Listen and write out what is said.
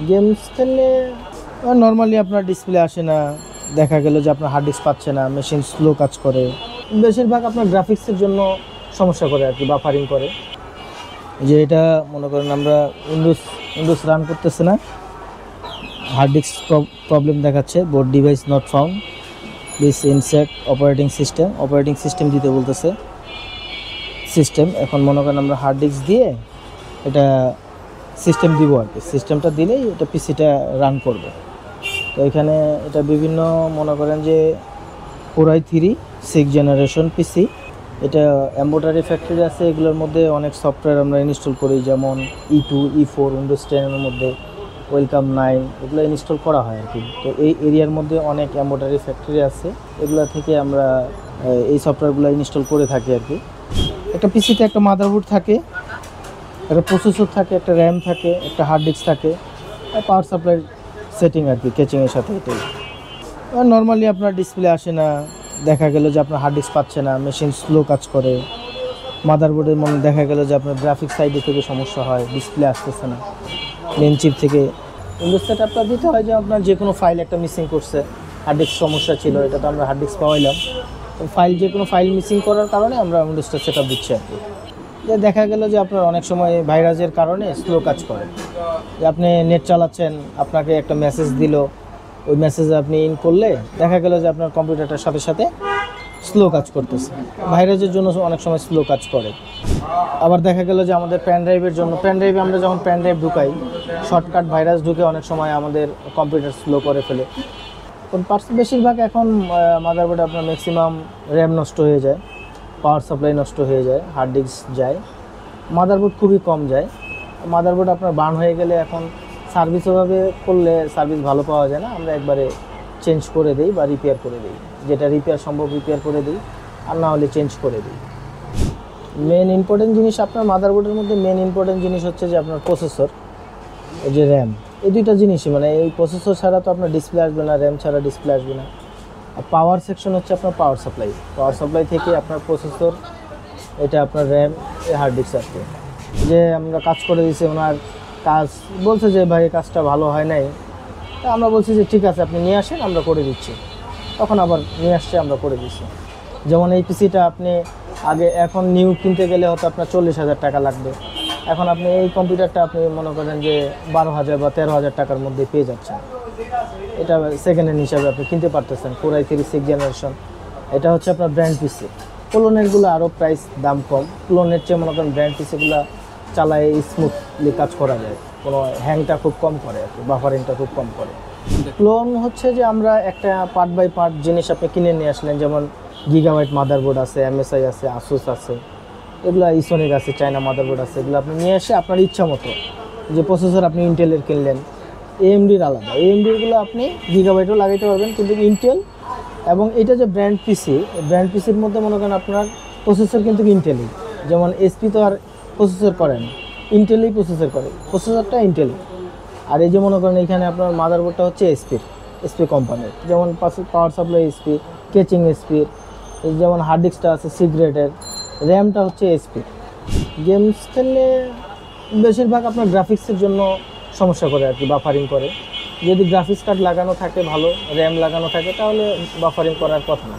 Games খেললে normally আপনার display আসে না, দেখা গেল যে আপনার হার্ড ডিস্ক পাচ্ছে না, মেশিন স্লো কাজ করে, বেশিরভাগ আপনার গ্রাফিক্সের জন্য সমস্যা করে আর কি, বাফারিং করে। যে এটা মনে করেন আমরা উইন্ডোজ রান করতেছে না, হার্ড ডিস্ক প্রবলেম দেখাচ্ছে, board device not found, please insert operating system দিতে বলতেছে। সিস্টেম এখন মনে করেন আমরা হার্ড ডিস্ক দিয়ে এটা সিস্টেম দিব আর কি, সিস্টেমটা দিলেই এটা পিসিটা রান করবে। তো এখানে এটা বিভিন্ন মনে করেন যে Core i3 6th জেনারেশন পিসি, এটা এমব্রয়ডারি ফ্যাক্টরি আছে, এগুলোর মধ্যে অনেক সফটওয়্যার আমরা ইনস্টল করি, যেমন E2 E4 উইন্ডোজ 10-এর মধ্যে ওয়েলকাম 9 এগুলো ইনস্টল করা হয় আর কি। তো এই এরিয়ার মধ্যে অনেক এমব্রয়ডারি ফ্যাক্টরি আছে, এগুলো থেকে আমরা এই সফটওয়্যারগুলো ইনস্টল করে থাকি আর কি। একটা পিসিতে একটা মাদারবোর্ড থাকে, একটা প্রসেসর থাকে, একটা র্যাম থাকে, একটা হার্ড ডিস্ক থাকে, আর পাওয়ার সাপ্লাই সেটিং আর কি কেচিংয়ের সাথে। এটাই নর্মালি আপনার ডিসপ্লে আসে না, দেখা গেল যে আপনার হার্ড ডিস্ক পাচ্ছে না, মেশিন স্লো কাজ করে, মাদারবোর্ডের মনে দেখা গেল যে আপনার গ্রাফিক্স সাইডে থেকে সমস্যা হয়, ডিসপ্লে আসতেছে না, মেন চিপ থেকে উইন্ডোজ সেটআপটা দিতে হয় যে আপনার যে কোনো ফাইল একটা মিসিং করছে, হার্ড ডিস্ক সমস্যা ছিল, এটা তো আমরা হার্ড ডিস্ক পাওয়াইলাম, তো যে কোনো ফাইল মিসিং করার কারণে আমরা উইন্ডোজটা সেটআপ দিচ্ছি আর কি। যে দেখা গেল যে আপনার অনেক সময় ভাইরাসের কারণে স্লো কাজ করে, যে আপনি নেট চালাচ্ছেন, আপনাকে একটা মেসেজ দিল, ওই মেসেজে আপনি ইন করলে দেখা গেল যে আপনার কম্পিউটারটার সাথে সাথে স্লো কাজ করতেছে, ভাইরাসের জন্য অনেক সময় স্লো কাজ করে। আবার দেখা গেল যে আমাদের প্যান ড্রাইভের জন্য, প্যান ড্রাইভে আমরা যখন প্যান ড্রাইভ ঢুকাই, শর্টকাট ভাইরাস ঢুকে অনেক সময় আমাদের কম্পিউটার স্লো করে ফেলে। বেশিরভাগ এখন মাদারবোর্ডে আপনার ম্যাক্সিমাম র্যাম নষ্ট হয়ে যায়, পাওয়ার সাপ্লাই নষ্ট হয়ে যায়, হার্ড ডিস্ক যায়, মাদারবোর্ড খুবই কম যায়। মাদারবোর্ড আপনার বার্ন হয়ে গেলে এখন সার্ভিস ওভাবে করলে সার্ভিস ভালো পাওয়া যায় না, আমরা একবারে চেঞ্জ করে দিই বা রিপেয়ার করে দিই, যেটা রিপেয়ার সম্ভব রিপেয়ার করে দিই, আর না হলে চেঞ্জ করে দিই। মেন ইম্পর্টেন্ট জিনিস আপনার মাদারবোর্ডের মধ্যে মেন ইম্পর্টেন্ট জিনিস হচ্ছে যে আপনার প্রসেসর, এই যে র্যাম, এই দুইটা জিনিসই, মানে এই প্রসেসর ছাড়া তো আপনার ডিসপ্লে আসবে না, র্যাম ছাড়া ডিসপ্লে আসবে না। আর পাওয়ার সেকশন হচ্ছে আপনার পাওয়ার সাপ্লাই থেকে আপনার প্রসেসর, এটা আপনার র্যাম, হার্ড ডিস্ক আসবে। যে আমরা কাজ করে দিয়েছি, ওনার কাজ বলছে যে ভাই কাজটা ভালো হয় নাই, তা আমরা বলছি যে ঠিক আছে আপনি নিয়ে আসেন, আমরা করে দিচ্ছি, তখন আবার নিয়ে আসছে, আমরা করে দিচ্ছি। যেমন এই পিসিটা আপনি আগে, এখন নিউ কিনতে গেলে হয়তো আপনার 40,000 টাকা লাগবে, এখন আপনি এই কম্পিউটারটা আপনি মনে করেন যে 12,000 বা 13,000 টাকার মধ্যে পেয়ে যাচ্ছেন, এটা সেকেন্ড হ্যান্ড হিসাবে আপনি কিনতে পারতেছেন। Core i3 6th জেনারেশন, এটা হচ্ছে আপনার ব্র্যান্ড পিসি। ক্লোনেরগুলো আরও প্রাইস দাম কম, ক্লোনের চেয়ে মনে করেন ব্র্যান্ড পিসিগুলো চালায় স্মুথলি কাজ করা যায়, কোনো হ্যাংটা খুব কম করে আর কি, বাফারিংটা খুব কম করে। ক্লোন হচ্ছে যে আমরা একটা পার্ট বাই পার্ট জিনিস আপনি কিনে নিয়ে আসলেন, যেমন গিগাবাইট মাদারবোর্ড আছে, MSI আছে, আসুস আছে, এগুলো ইসোনিক আছে, চায়না মাদারবোর্ড আছে, এগুলো আপনি নিয়ে এসে আপনার ইচ্ছা মতো, যে প্রসেসর আপনি ইন্টেলের কিনলেন, AMDর আলাদা, AMDগুলো আপনি গিগাবাইটও লাগাইতে পারবেন, কিন্তু ইন্টেল এবং এটা যে ব্র্যান্ড পিসির মধ্যে মনে করেন আপনার প্রসেসর কিন্তু ইন্টেলই, যেমন SP তো আর প্রসেসর করে না, ইন্টেলই প্রসেসর করে, প্রসেসরটা ইন্টেল। আর এই যে মনে করেন এখানে আপনার মাদারবোর্ডটা হচ্ছে SP কোম্পানির, যেমন পাওয়ার সাপ্লাই SP, কেচিং SP, যেমন হার্ড ডিস্কটা আছে সিগ্রেটের, র্যামটা হচ্ছে SP। গেমস খেললে বেশিরভাগ আপনার গ্রাফিক্সের জন্য সমস্যা করে আর কি, বাফারিং করে। যদি গ্রাফিক্স কার্ড লাগানো থাকে ভালো, র্যাম লাগানো থাকে, তাহলে বাফারিং করার কথা না।